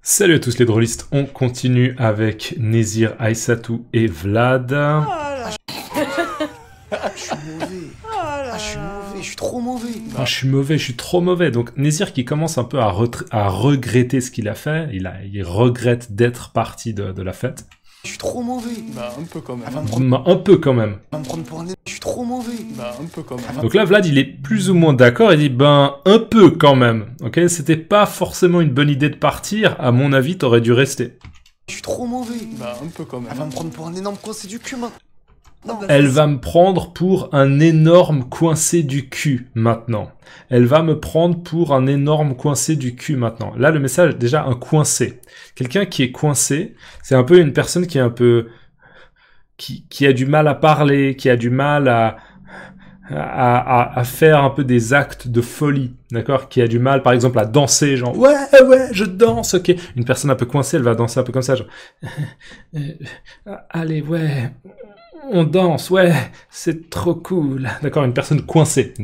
Salut à tous les drôlistes, on continue avec Nezir, Aïssatou et Vlad. Je suis mauvais. Je suis mauvais, je suis trop mauvais. Je suis trop mauvais. Donc Nezir qui commence un peu à regretter ce qu'il a fait, il regrette d'être parti de la fête. Je suis trop mauvais. Un peu quand même. Un peu quand même. Va me prendre pour un... Je suis trop mauvais. Un peu quand même. Donc là Vlad il est plus ou moins d'accord, il dit un peu quand même. Ok, c'était pas forcément une bonne idée de partir, à mon avis t'aurais dû rester. Je suis trop mauvais. Un peu quand même. Elle va me prendre pour un énorme coincé du cul maintenant. Elle va me prendre pour un énorme coincé du cul maintenant. Elle va me prendre pour un énorme coincé du cul maintenant. Là, le message, déjà, un coincé. Quelqu'un qui est coincé, c'est un peu une personne qui est un peu... qui a du mal à parler, qui a du mal à faire un peu des actes de folie, d'accord? Qui a du mal, par exemple, à danser, genre, ouais, je danse, ok. Une personne un peu coincée, elle va danser un peu comme ça, genre, allez, ouais... On danse, ouais, c'est trop cool. D'accord, une personne coincée.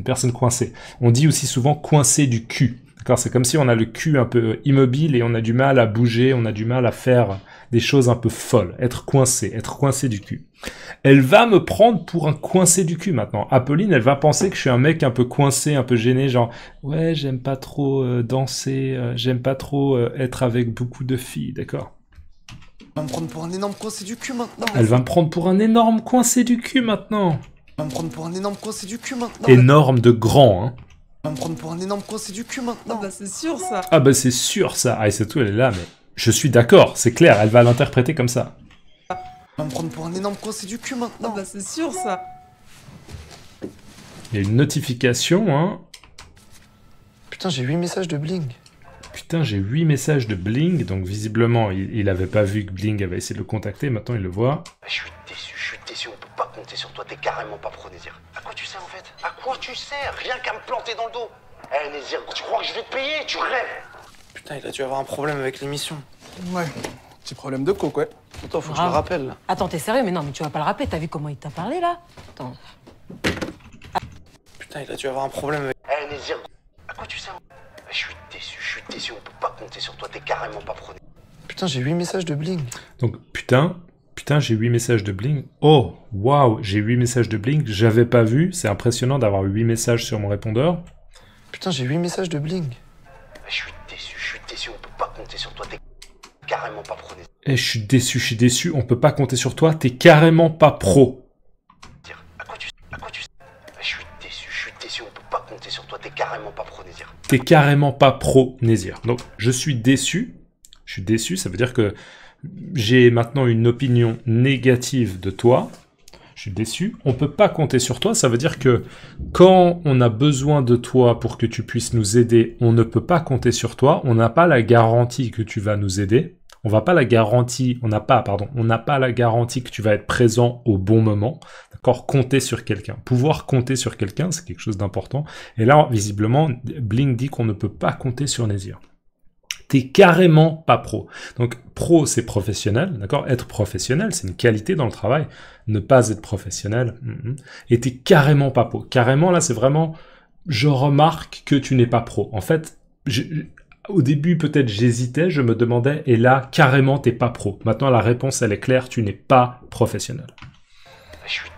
On dit aussi souvent coincé du cul. D'accord, c'est comme si on a le cul un peu immobile et on a du mal à bouger, on a du mal à faire des choses un peu folles. Être coincé du cul. Elle va me prendre pour un coincé du cul maintenant. Apolline, elle va penser que je suis un mec un peu coincé, un peu gêné, genre ouais, j'aime pas trop danser, j'aime pas trop être avec beaucoup de filles, d'accord. Elle va me prendre pour un énorme coincé du cul maintenant. Elle va me prendre pour un énorme coincé du cul maintenant. Elle va me prendre pour un énorme coincé du cul maintenant. Énorme de grand, hein. Elle va me prendre pour un énorme coincé du cul maintenant. Bah c'est sûr ça. Ah bah c'est sûr ça. Ah et c'est tout, elle est là, mais je suis d'accord, c'est clair, elle va l'interpréter comme ça. Elle va me prendre pour un énorme coincé du cul maintenant. Bah c'est sûr ça. Il y a une notification, hein. Putain, j'ai 8 messages de Bling. Putain, j'ai 8 messages de Bling, donc visiblement, il avait pas vu que Bling avait essayé de le contacter, maintenant il le voit. Je suis déçu, on peut pas compter sur toi, t'es carrément pas pro, Nezir. À quoi tu sers en fait? À quoi tu sers? Rien qu'à me planter dans le dos. Eh Nezir, tu crois que je vais te payer? Tu rêves? Putain, il a dû avoir un problème avec l'émission. Ouais. Petit problème de coke, ouais. Attends, faut que je le rappelle là. Attends, t'es sérieux? Mais non, mais tu vas pas le rappeler, t'as vu comment il t'a parlé là? Attends. Putain, il a dû avoir un problème avec... Eh Nezir, à quoi tu sers? Je suis déçu, on peut pas compter sur toi, t'es carrément pas pro. Putain, j'ai 8 messages de Bling. Donc putain, j'ai 8 messages de Bling. Oh, waouh, j'ai 8 messages de Bling, j'avais pas vu, c'est impressionnant d'avoir 8 messages sur mon répondeur. Putain, j'ai 8 messages de Bling. Je suis déçu, on peut pas compter sur toi, t'es carrément pas pro. Eh, je suis déçu, on peut pas compter sur toi, t'es carrément pas pro. À quoi tu sers? Je suis déçu, on peut pas compter sur toi, t'es carrément pas pro, Nezir. T'es carrément pas pro, Nezir. Donc, je suis déçu, ça veut dire que j'ai maintenant une opinion négative de toi. Je suis déçu. On peut pas compter sur toi. Ça veut dire que quand on a besoin de toi pour que tu puisses nous aider, on ne peut pas compter sur toi. On n'a pas la garantie que tu vas nous aider. On n'a pas la garantie que tu vas être présent au bon moment. D'accord? Compter sur quelqu'un. Pouvoir compter sur quelqu'un, c'est quelque chose d'important. Et là, visiblement, Bling dit qu'on ne peut pas compter sur Nezir. T'es carrément pas pro. Donc, pro, c'est professionnel, d'accord? Être professionnel, c'est une qualité dans le travail. Ne pas être professionnel. Et t'es carrément pas pro. Carrément, là, c'est vraiment, je remarque que tu n'es pas pro. En fait, au début, peut-être j'hésitais, je me demandais, et là, carrément, t'es pas pro. Maintenant, la réponse, elle est claire, tu n'es pas professionnel. Je suis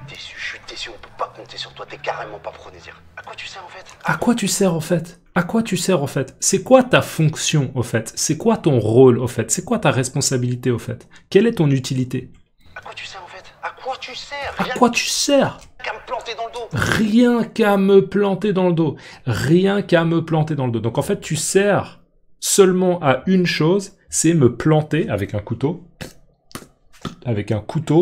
déçu, on peut pas compter sur toi, t'es carrément pas pro, Nezir. À quoi tu sers en fait? À quoi tu sers en fait? À quoi tu sers en fait? C'est quoi ta fonction au fait? C'est quoi ton rôle au fait? C'est quoi ta responsabilité au fait? Quelle est ton utilité? À quoi tu sers en fait? À quoi tu sers? À quoi tu sers? Qu'à me planter dans le dos. Rien qu'à me planter dans le dos. Rien qu'à me planter dans le dos. Donc en fait, tu sers seulement à une chose, c'est me planter avec un couteau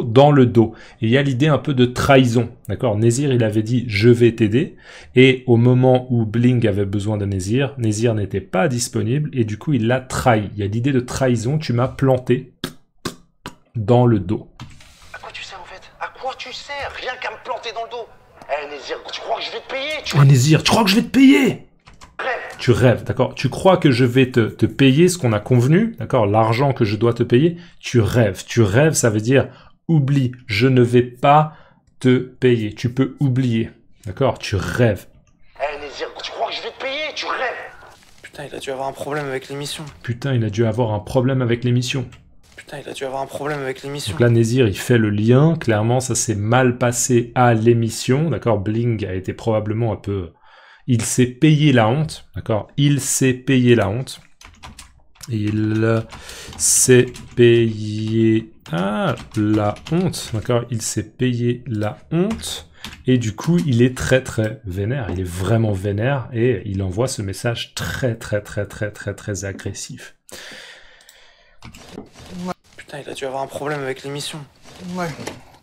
dans le dos. Et il y a l'idée un peu de trahison, d'accord? Nezir, il avait dit « je vais t'aider », et au moment où Bling avait besoin de Nezir n'était pas disponible, et du coup, il l'a trahi. Il y a l'idée de trahison, tu m'as planté dans le dos. À quoi tu sers en fait? À quoi tu sers? Rien qu'à me planter dans le dos. Eh Nezir, tu crois que je vais te payer? Oh Nezir, tu crois que je vais te payer? Rêves. Tu rêves, d'accord? Tu crois que je vais te payer ce qu'on a convenu, d'accord? L'argent que je dois te payer, tu rêves. Tu rêves, ça veut dire oublie, je ne vais pas te payer. Tu peux oublier, d'accord? Tu rêves. Eh Nezir, tu crois que je vais te payer? Tu rêves. Putain, il a dû avoir un problème avec l'émission. Putain, il a dû avoir un problème avec l'émission. Putain, il a dû avoir un problème avec l'émission. Donc là, Nézir, il fait le lien. Clairement, ça s'est mal passé à l'émission. D'accord, Bling a été probablement un peu... Il s'est payé la honte. D'accord, il s'est payé la honte. Il s'est payé... Ah, la honte. D'accord, il s'est payé la honte. Et du coup, il est très très vénère. Il est vraiment vénère. Et il envoie ce message très agressif. Putain, il a dû avoir un problème avec l'émission. Ouais.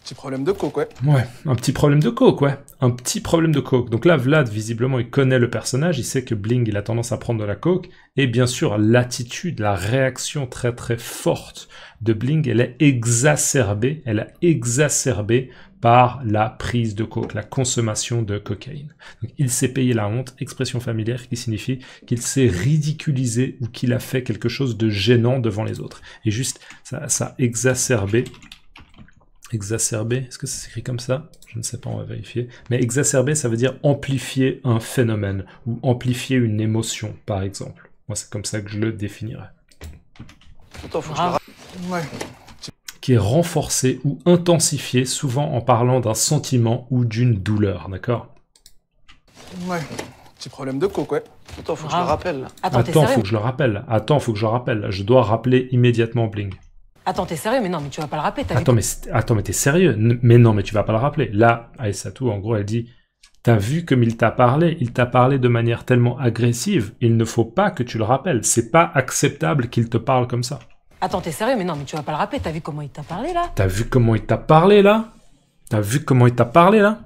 Petit problème de coke, ouais. Ouais, un petit problème de coke, ouais. Un petit problème de coke. Donc là, Vlad, visiblement, il connaît le personnage, il sait que Bling, il a tendance à prendre de la coke, et bien sûr, l'attitude, la réaction très très forte de Bling, elle est exacerbée par la prise de coke, la consommation de cocaïne. Donc, il s'est payé la honte, expression familière qui signifie qu'il s'est ridiculisé ou qu'il a fait quelque chose de gênant devant les autres. Et juste, ça a exacerbé. Exacerbé, est-ce que ça s'écrit comme ça? Je ne sais pas, on va vérifier. Mais exacerber, ça veut dire amplifier un phénomène ou amplifier une émotion, par exemple. Moi, c'est comme ça que je le définirais. Attends, faut que je le rappelle. Ouais. Qui est renforcé ou intensifié, souvent en parlant d'un sentiment ou d'une douleur, d'accord? Ouais. Petit problème de coke, ouais. Attends, faut que je le rappelle. Là. Attends, t'es Attends, sérieux? faut que je le rappelle. Attends, faut que je le rappelle. Je dois rappeler immédiatement Bling. Attends, t'es sérieux? Mais non, mais tu vas pas le rappeler, t'as vu? Attends, mais t'es sérieux? Mais non, mais tu vas pas le rappeler. Là, Aïssatou, en gros, elle dit... T'as vu comme il t'a parlé de manière tellement agressive, il ne faut pas que tu le rappelles. C'est pas acceptable qu'il te parle comme ça. Attends, t'es sérieux? Mais non, mais tu vas pas le rappeler, t'as vu comment il t'a parlé là? T'as vu comment il t'a parlé là? T'as vu comment il t'a parlé là?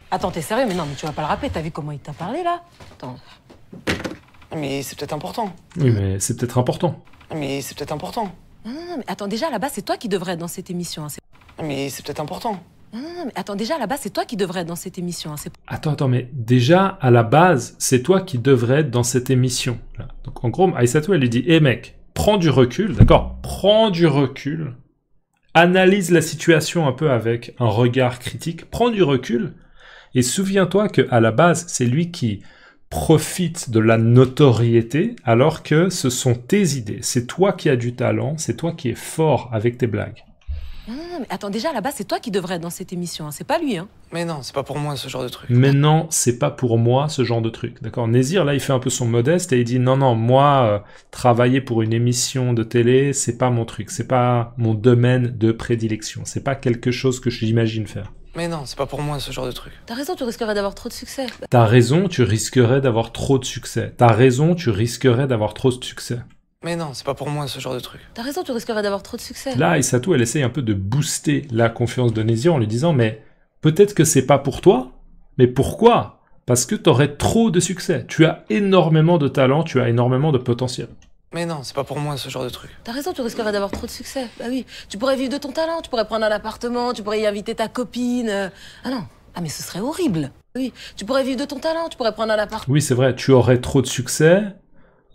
Attends, t'es sérieux? Mais non, mais tu vas pas le rappeler, t'as vu comment il t'a parlé là? Attends. Mais c'est peut-être important. Oui, mais c'est peut-être important. Mais c'est peut-être important. Non, mais attends, déjà à la base, c'est toi qui devrais être dans cette émission. Hein. Mais c'est peut-être important. Non, mais attends, déjà à la base, c'est toi qui devrais être dans cette émission. Hein. Attends, mais déjà, à la base, c'est toi qui devrais être dans cette émission. Là. Donc en gros, Aïssatou, elle lui dit, hé mec, prends du recul, d'accord? Prends du recul, analyse la situation un peu avec un regard critique, prends du recul, et souviens-toi qu'à la base, c'est lui qui profite de la notoriété, alors que ce sont tes idées. C'est toi qui as du talent, c'est toi qui es fort avec tes blagues. Non, mais attends, déjà à la base, c'est toi qui devrais être dans cette émission. Hein. C'est pas lui, hein. Mais non, c'est pas pour moi ce genre de truc. Mais non, c'est pas pour moi ce genre de truc. D'accord? Nézir, là, il fait un peu son modeste et il dit non, moi, travailler pour une émission de télé, c'est pas mon truc. C'est pas mon domaine de prédilection. C'est pas quelque chose que j'imagine faire. Mais non, c'est pas pour moi ce genre de truc. T'as raison, tu risquerais d'avoir trop de succès. T'as raison, tu risquerais d'avoir trop de succès. T'as raison, tu risquerais d'avoir trop de succès. Mais non, c'est pas pour moi ce genre de truc. T'as raison, tu risquerais d'avoir trop de succès. Là, Aïssatou, elle essaye un peu de booster la confiance de Nézir en lui disant mais peut-être que c'est pas pour toi, mais pourquoi? Parce que t'aurais trop de succès. Tu as énormément de talent, tu as énormément de potentiel. Mais non, c'est pas pour moi ce genre de truc. T'as raison, tu risquerais d'avoir trop de succès. Bah oui, tu pourrais vivre de ton talent, tu pourrais prendre un appartement, tu pourrais y inviter ta copine. Ah non, ah mais ce serait horrible. Oui, tu pourrais vivre de ton talent, tu pourrais prendre un appartement. Oui, c'est vrai, tu aurais trop de succès,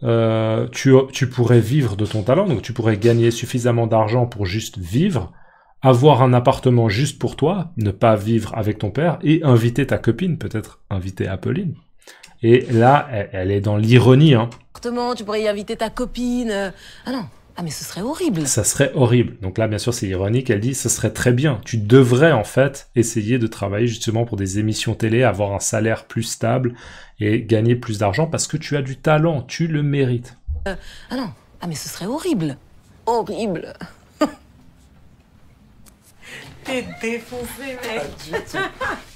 tu pourrais vivre de ton talent, donc tu pourrais gagner suffisamment d'argent pour juste vivre, avoir un appartement juste pour toi, ne pas vivre avec ton père, et inviter ta copine, peut-être inviter Apolline. Et là, elle est dans l'ironie, hein. Tu pourrais y inviter ta copine. Ah non, ah mais ce serait horrible. Ça serait horrible. Donc là, bien sûr, c'est ironique. Elle dit, ce serait très bien. Tu devrais, en fait, essayer de travailler justement pour des émissions télé, avoir un salaire plus stable et gagner plus d'argent parce que tu as du talent. Tu le mérites. Ah non, ah mais ce serait horrible. Horrible. T'es défoncé, mec.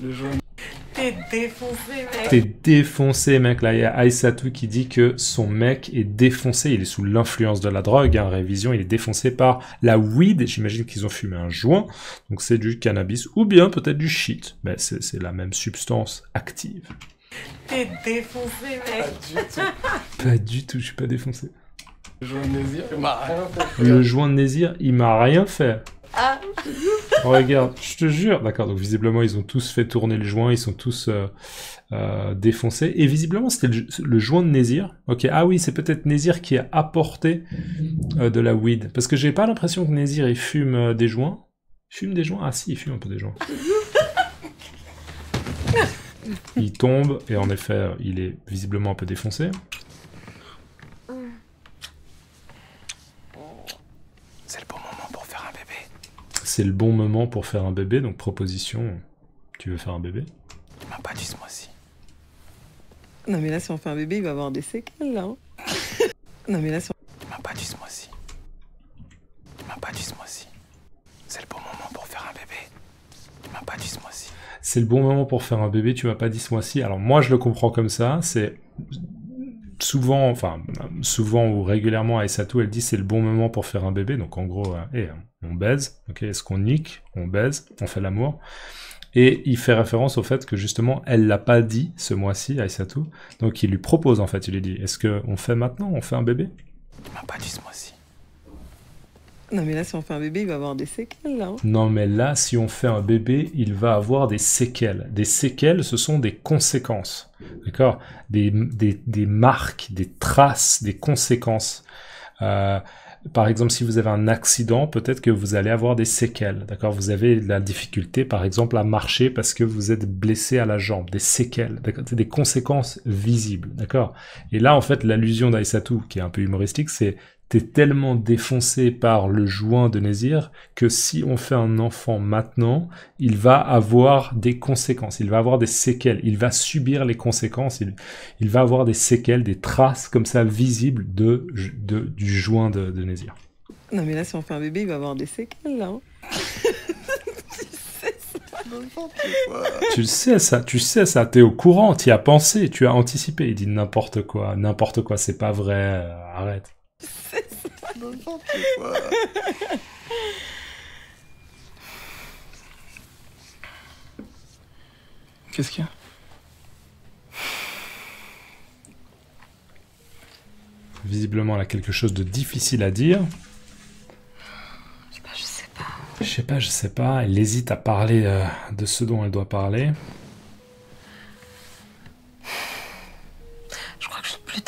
Le jaune. T'es défoncé, mec. T'es défoncé, mec. Là, il y a Aïssatou qui dit que son mec est défoncé. Il est sous l'influence de la drogue. Hein. Révision, il est défoncé par la weed. J'imagine qu'ils ont fumé un joint. Donc c'est du cannabis ou bien peut-être du shit. Mais c'est la même substance active. T'es défoncé, mec. Pas du tout, je suis pas défoncé. Le jaune Nézir, il m'a rien fait. Le joint de Nézir, il m'a rien fait. Ah. Regarde, je te jure. D'accord, donc visiblement, ils ont tous fait tourner le joint, ils sont tous défoncés. Et visiblement, c'était le joint de Nézir. Ok, ah oui, c'est peut-être Nézir qui a apporté de la weed. Parce que j'ai pas l'impression que Nézir, il fume des joints. Il fume des joints? Ah si, il fume un peu des joints. Il tombe, et en effet, il est visiblement un peu défoncé. C'est le bon moment pour faire un bébé. C'est le bon moment pour faire un bébé, donc proposition, tu veux faire un bébé? Tu m'as pas dit ce mois-ci. Non mais là si on fait un bébé il va avoir des séquelles là. Hein. Non mais là si on... Tu m'as pas dit ce mois-ci. Tu m'as pas dit ce mois-ci. C'est le bon moment pour faire un bébé. Tu m'as pas dit ce mois-ci. C'est le bon moment pour faire un bébé, tu m'as pas dit ce mois-ci. Alors moi je le comprends comme ça, c'est souvent ou régulièrement Aïssatou elle dit c'est le bon moment pour faire un bébé, donc en gros, on baise, ok, est-ce qu'on nique, on baise, on fait l'amour. Et il fait référence au fait que justement elle l'a pas dit ce mois-ci, Aïssatou, donc il lui propose en fait, il lui dit est-ce qu'on fait maintenant, on fait un bébé? Tu m'as pas dit ce mois-ci. Non mais là si on fait un bébé il va avoir des séquelles là. Hein. Non mais là si on fait un bébé il va avoir des séquelles. Des séquelles ce sont des conséquences, d'accord, des marques, des traces, des conséquences. Par exemple, si vous avez un accident, peut-être que vous allez avoir des séquelles, d'accord? Vous avez de la difficulté, par exemple, à marcher parce que vous êtes blessé à la jambe, des séquelles, d'accord? C'est des conséquences visibles, d'accord? Et là, en fait, l'allusion d'Aïssatou, qui est un peu humoristique, c'est t'es tellement défoncé par le joint de Nézir que si on fait un enfant maintenant, il va avoir des conséquences, il va avoir des séquelles, il va subir les conséquences, il va avoir des séquelles, des traces comme ça visibles du joint de Nézir. Non mais là si on fait un bébé il va avoir des séquelles là. Hein. Tu sais ça, t'es au courant, t'y as pensé, tu as anticipé. Il dit n'importe quoi, c'est pas vrai, arrête. Qu'est-ce qu'il y a? Visiblement, elle a quelque chose de difficile à dire. Je sais pas. Elle hésite à parler de ce dont elle doit parler. Je crois que je suis plus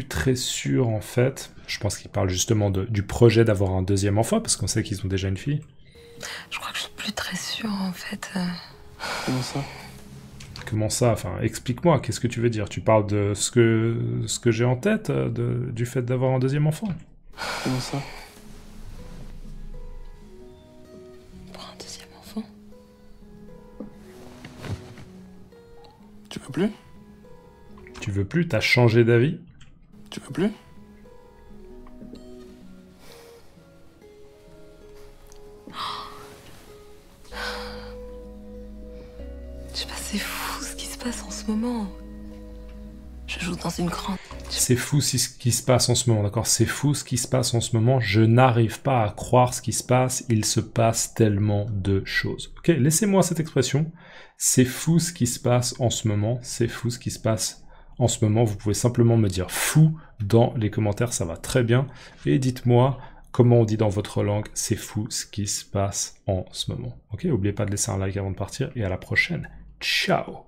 très sûre en fait. Je pense qu'il parle justement du projet d'avoir un deuxième enfant, parce qu'on sait qu'ils ont déjà une fille. Je crois que je suis plus très sûre en fait. Comment ça? Comment ça? Enfin, explique-moi, qu'est-ce que tu veux dire? Tu parles de ce que j'ai en tête, du fait d'avoir un deuxième enfant? Comment ça? Pour un deuxième enfant? Tu veux plus? Tu veux plus? T'as changé d'avis? Tu veux plus? Je sais pas, c'est fou ce qui se passe en ce moment. Je joue dans une grande... C'est fou ce qui se passe en ce moment, d'accord? C'est fou ce qui se passe en ce moment. Je n'arrive pas à croire ce qui se passe. Il se passe tellement de choses. Ok, laissez-moi cette expression. C'est fou ce qui se passe en ce moment. C'est fou ce qui se passe en ce moment. Vous pouvez simplement me dire fou dans les commentaires, ça va très bien. Et dites-moi comment on dit dans votre langue. C'est fou ce qui se passe en ce moment. Ok, n'oubliez pas de laisser un like avant de partir et à la prochaine. Ciao!